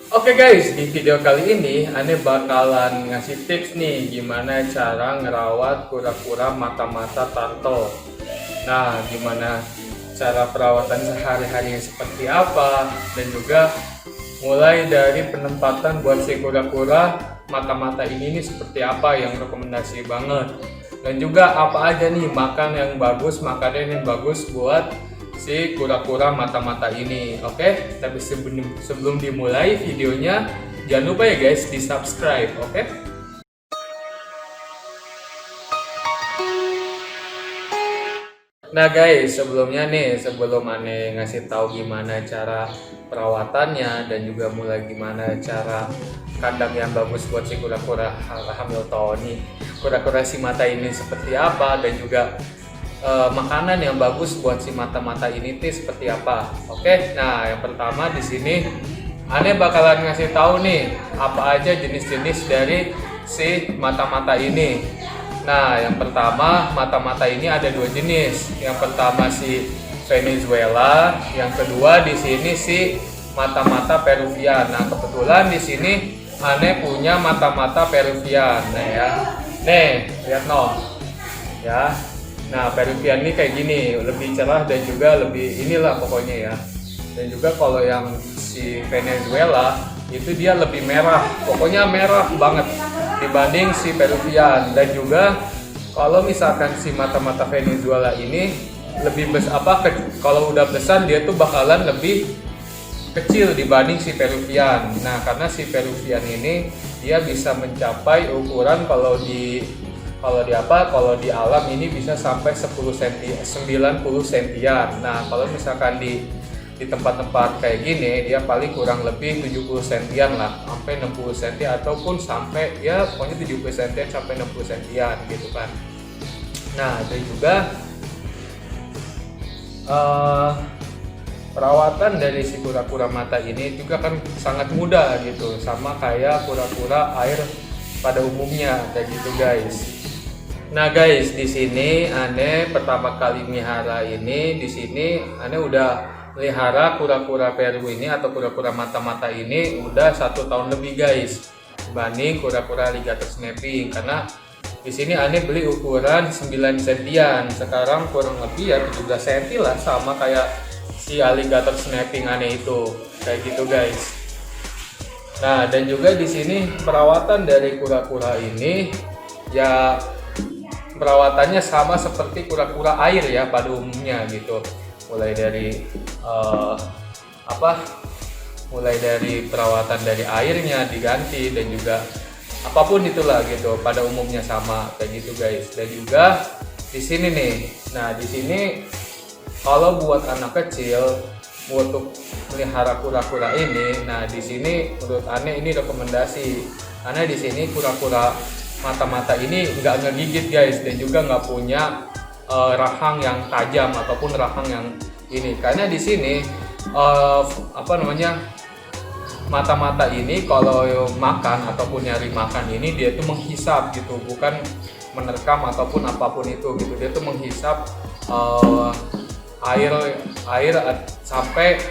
Oke guys, di video kali ini Ane bakalan ngasih tips nih gimana cara ngerawat kura-kura mata-mata turtle. Nah, gimana cara perawatan sehari-harinya seperti apa, dan juga mulai dari penempatan buat si kura-kura mata-mata ini nih seperti apa yang rekomendasi banget. Dan juga apa aja nih makan yang bagus, makanan yang bagus buat si kura-kura mata-mata ini. Oke, tapi sebelum dimulai videonya, jangan lupa ya guys di subscribe. Oke. Nah guys, sebelum Ane ngasih tahu gimana cara perawatannya dan juga mulai gimana cara kandang yang bagus buat si kura-kura hamil nih, kura-kura si mata ini seperti apa, dan juga makanan yang bagus buat si mata-mata ini seperti apa. Oke, nah yang pertama di sini Ane bakalan ngasih tahu nih apa aja jenis-jenis dari si mata-mata ini. Nah, yang pertama mata-mata ini ada dua jenis. Yang pertama si Venezuela, yang kedua di sini si mata-mata Peruvian. Nah, kebetulan di sini Ane punya mata-mata Peruvian. Nah ya, nih lihat ya. Nah, Peruvian ini kayak gini, lebih cerah dan juga lebih inilah pokoknya ya. Dan juga kalau yang si Venezuela itu dia lebih merah, pokoknya merah banget dibanding si Peruvian. Dan juga kalau misalkan si mata-mata Venezuela ini lebih kalau udah besar dia tuh bakalan lebih kecil dibanding si Peruvian. Nah, karena si Peruvian ini dia bisa mencapai ukuran kalau di alam ini bisa sampai 10 cm, 90 cm. Nah, kalau misalkan di tempat-tempat kayak gini dia paling kurang lebih 70 cm lah, sampai 60 cm ataupun sampai ya pokoknya 70 cm sampai 60 cm gitu kan. Nah, dan juga perawatan dari si kura-kura mata ini juga kan sangat mudah gitu, sama kayak kura-kura air pada umumnya kayak gitu guys. Nah guys, di sini Ane pertama kali melihara ini, di sini Ane udah melihara kura-kura Peru ini atau kura-kura mata-mata ini udah 1 tahun lebih guys, dibanding kura-kura alligator snapping. Karena di sini Ane beli ukuran 9 cm, sekarang kurang lebih ya 17 cm lah, sama kayak si alligator snapping Ane itu, kayak gitu guys. Nah, dan juga di sini perawatan dari kura-kura ini ya perawatannya sama seperti kura-kura air ya pada umumnya gitu. Mulai dari perawatan dari airnya diganti, dan juga apapun itulah gitu, pada umumnya sama kayak gitu guys. Dan juga di sini nih. Nah, di sini kalau buat anak kecil untuk melihara kura-kura ini, nah di sini menurut Ane ini rekomendasi, karena di sini kura-kura mata-mata ini nggak ngegigit guys, dan juga nggak punya rahang yang tajam ataupun rahang yang ini. Karena di sini mata-mata ini kalau makan ataupun nyari makan ini dia tuh menghisap gitu, bukan menerkam ataupun apapun itu gitu. Dia tuh menghisap air sampai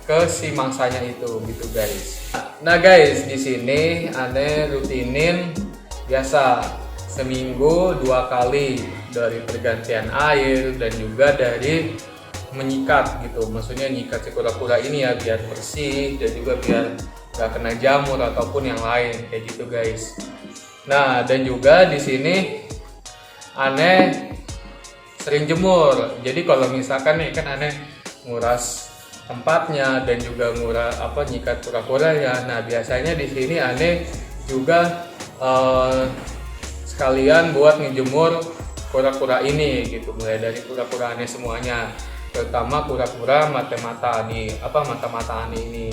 ke si mangsanya itu gitu guys. Nah guys, di sini Ane rutinin biasa seminggu 2 kali, dari pergantian air dan juga dari menyikat gitu. Maksudnya nyikat si kura-kura ini ya biar bersih, dan juga biar gak kena jamur ataupun yang lain kayak gitu guys. Nah, dan juga di sini Ane sering jemur. Jadi kalau misalkan nih kan Ane nguras tempatnya dan juga nyikat kura-kura ya. Nah, biasanya di sini Ane juga sekalian buat ngejemur kura-kura ini gitu, mulai dari kura-kura Ane semuanya, terutama kura-kura mata-mata ini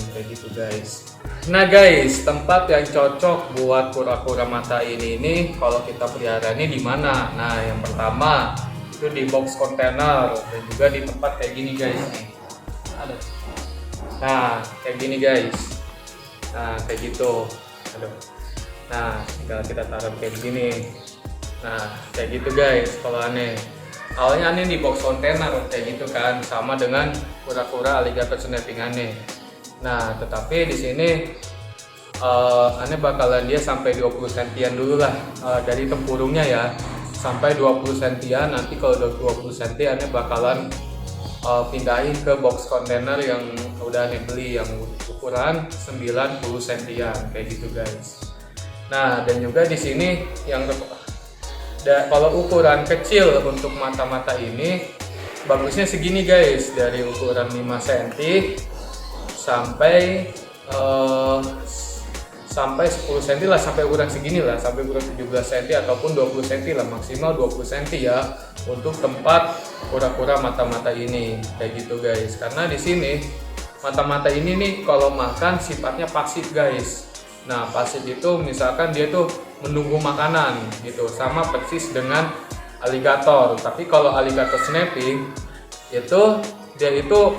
kayak gitu guys. Nah guys, tempat yang cocok buat kura-kura mata ini kalau kita pelihara ini di mana? Nah, yang pertama itu di box kontainer, dan juga di tempat kayak gini guys nih. Nah, kayak gini guys. Nah, kayak gitu. Nah, tinggal kita taruh kayak begini. Nah, kayak gitu guys. Kalau Ane awalnya Ane di box kontainer kayak gitu kan, sama dengan kura-kura alligator snapping Ane. Nah, tetapi di sini aneh bakalan dia sampai 20 sentian dulu lah, dari tempurungnya ya, sampai 20 sentian. Nanti kalau udah 20 senti aneh bakalan pindahin ke box kontainer yang udah aneh beli yang ukuran 90 sentian kayak gitu guys. Nah, dan juga di sini yang kalau ukuran kecil untuk mata-mata ini bagusnya segini guys, dari ukuran 5 cm sampai 10 cm lah, sampai ukuran segini lah, sampai ukuran 17 cm ataupun 20 cm lah, maksimal 20 cm ya untuk tempat kura-kura mata-mata ini kayak gitu guys. Karena di sini mata-mata ini nih kalau makan sifatnya pasif guys. Nah, pasif itu misalkan dia tuh menunggu makanan gitu, sama persis dengan aligator. Tapi kalau aligator snapping itu dia itu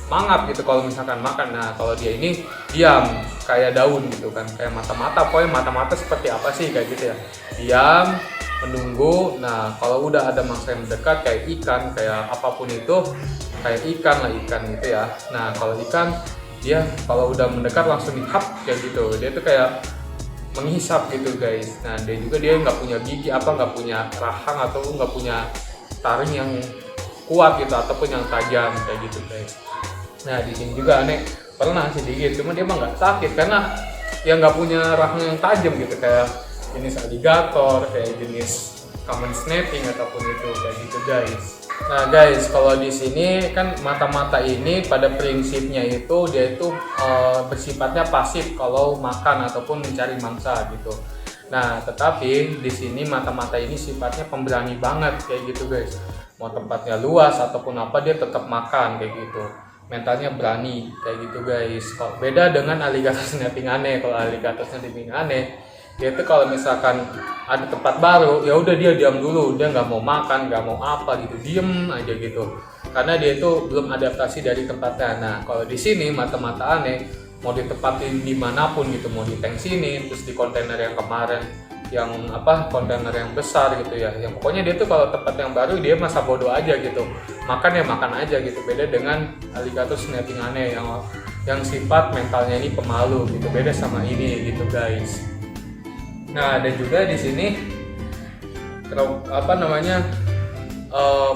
mangap gitu kalau misalkan makan. Nah, kalau dia ini diam kayak daun gitu kan, kayak mata-mata. Pokoknya mata-mata seperti apa sih kayak gitu ya, diam menunggu. Nah, kalau udah ada mangsa yang mendekat kayak ikan, kayak apapun itu, kayak ikan lah, ikan gitu ya. Nah, kalau ikan dia kalau udah mendekat langsung dihap kayak gitu, dia tuh kayak menghisap gitu guys. Nah, dia nggak punya gigi nggak punya rahang atau nggak punya taring yang kuat gitu ataupun yang tajam kayak gitu guys. Nah, di sini juga aneh pernah sedikit, cuma dia mah nggak sakit karena ya nggak punya rahang yang tajam gitu, kayak jenis aligator, kayak jenis common snapping ataupun itu kayak gitu guys. Nah guys, kalau di sini kan mata-mata ini pada prinsipnya itu dia itu bersifatnya pasif kalau makan ataupun mencari mangsa gitu. Nah, tetapi di sini mata-mata ini sifatnya pemberani banget kayak gitu guys. Mau tempatnya luas ataupun apa dia tetap makan kayak gitu. Mentalnya berani kayak gitu guys. Kalau beda dengan aligator snapping aneh, kalau aligator snapping aneh dia itu kalau misalkan ada tempat baru ya udah dia diam dulu, dia nggak mau makan, nggak mau apa gitu, diem aja gitu, karena dia itu belum adaptasi dari tempatnya. Nah, kalau di sini mata-mata aneh mau ditempatin dimanapun gitu, mau di tank sini, terus di kontainer yang kemarin yang kontainer yang besar gitu ya, yang pokoknya dia tuh kalau tempat yang baru dia masa bodoh aja gitu, makan ya makan aja gitu. Beda dengan aligator snapping aneh yang sifat mentalnya ini pemalu gitu, beda sama ini gitu guys. Nah, dan juga di sini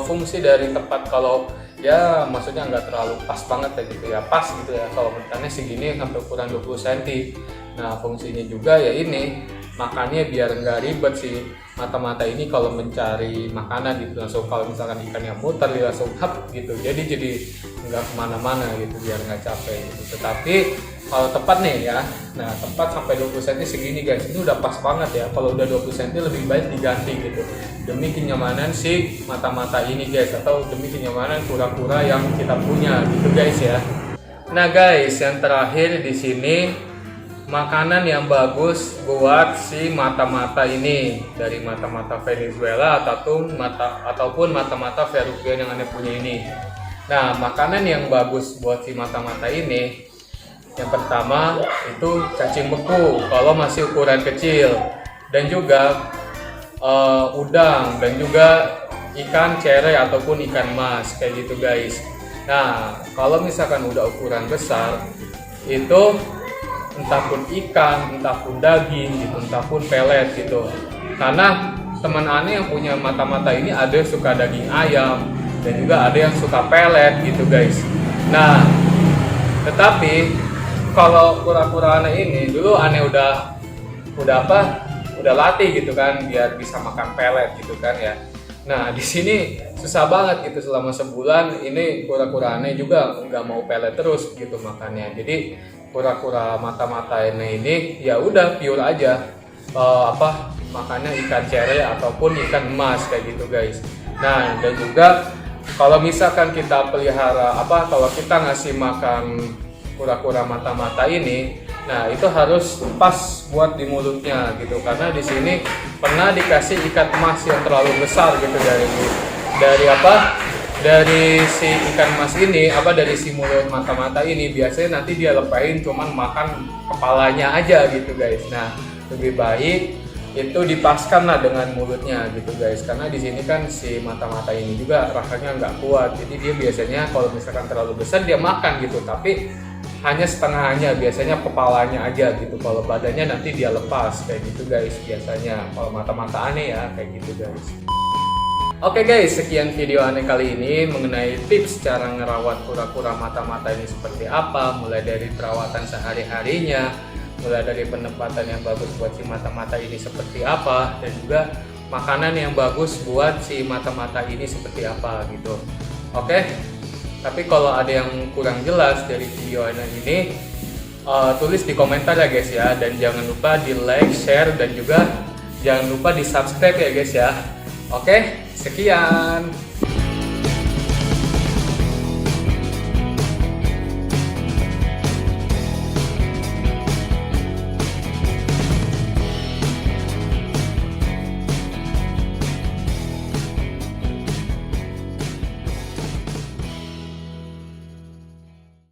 fungsi dari tempat, kalau ya maksudnya nggak terlalu pas banget ya gitu ya, pas gitu ya, kalau bentannya segini sampai ukuran 20 cm. Nah, fungsinya juga ya ini makannya biar nggak ribet sih mata-mata ini kalau mencari makanan gitu, langsung kalau misalkan ikan yang muter dia langsung hap gitu, jadi nggak kemana-mana gitu biar nggak capek gitu. Tetapi kalau tempat nih ya, nah tempat sampai 20 cm segini guys, ini udah pas banget ya. Kalau udah 20 cm lebih baik diganti gitu, demi kenyamanan si mata-mata ini guys, atau demi kenyamanan kura-kura yang kita punya gitu guys ya. Nah guys, yang terakhir di sini makanan yang bagus buat si mata-mata ini dari mata-mata Venezuela ataupun mata-mata Peruvian yang aneh punya ini. Nah, makanan yang bagus buat si mata-mata ini yang pertama itu cacing beku kalau masih ukuran kecil, dan juga udang, dan juga ikan cere ataupun ikan mas kayak gitu guys. Nah, kalau misalkan udah ukuran besar itu entah pun ikan, entah pun daging gitu, entah pun pelet gitu. Karena teman aneh yang punya mata-mata ini ada yang suka daging ayam dan juga ada yang suka pelet gitu guys. Nah, tetapi kalau kura-kura aneh ini dulu aneh udah latih gitu kan biar bisa makan pelet gitu kan ya. Nah, di sini susah banget gitu, selama sebulan ini kura-kura aneh juga nggak mau pelet terus gitu makannya. Jadi kura-kura mata-mata ini ya udah pure aja makannya ikan cere ataupun ikan emas kayak gitu guys. Nah, dan juga kalau misalkan kita pelihara kalau kita ngasih makan kura-kura mata-mata ini, nah itu harus pas buat di mulutnya gitu, karena di sini pernah dikasih ikan emas yang terlalu besar gitu dari si ikan emas ini dari si mulut mata-mata ini. Biasanya nanti dia lepain cuman makan kepalanya aja gitu guys. Nah, lebih baik itu dipaskan lah dengan mulutnya gitu guys, karena di sini kan si mata-mata ini juga rahangnya nggak kuat, jadi dia biasanya kalau misalkan terlalu besar dia makan gitu, tapi hanya setengahnya, biasanya kepalanya aja gitu. Kalau badannya nanti dia lepas kayak gitu guys biasanya. Kalau mata-mata aneh ya kayak gitu guys. Oke guys, sekian video aneh kali ini mengenai tips cara ngerawat kura-kura mata-mata ini seperti apa, mulai dari perawatan sehari-harinya, mulai dari penempatan yang bagus buat si mata-mata ini seperti apa, dan juga makanan yang bagus buat si mata-mata ini seperti apa gitu. Oke, tapi kalau ada yang kurang jelas dari video aneh ini, tulis di komentar ya guys ya, dan jangan lupa di like, share, dan juga jangan lupa di subscribe ya guys ya. Oke, sekian.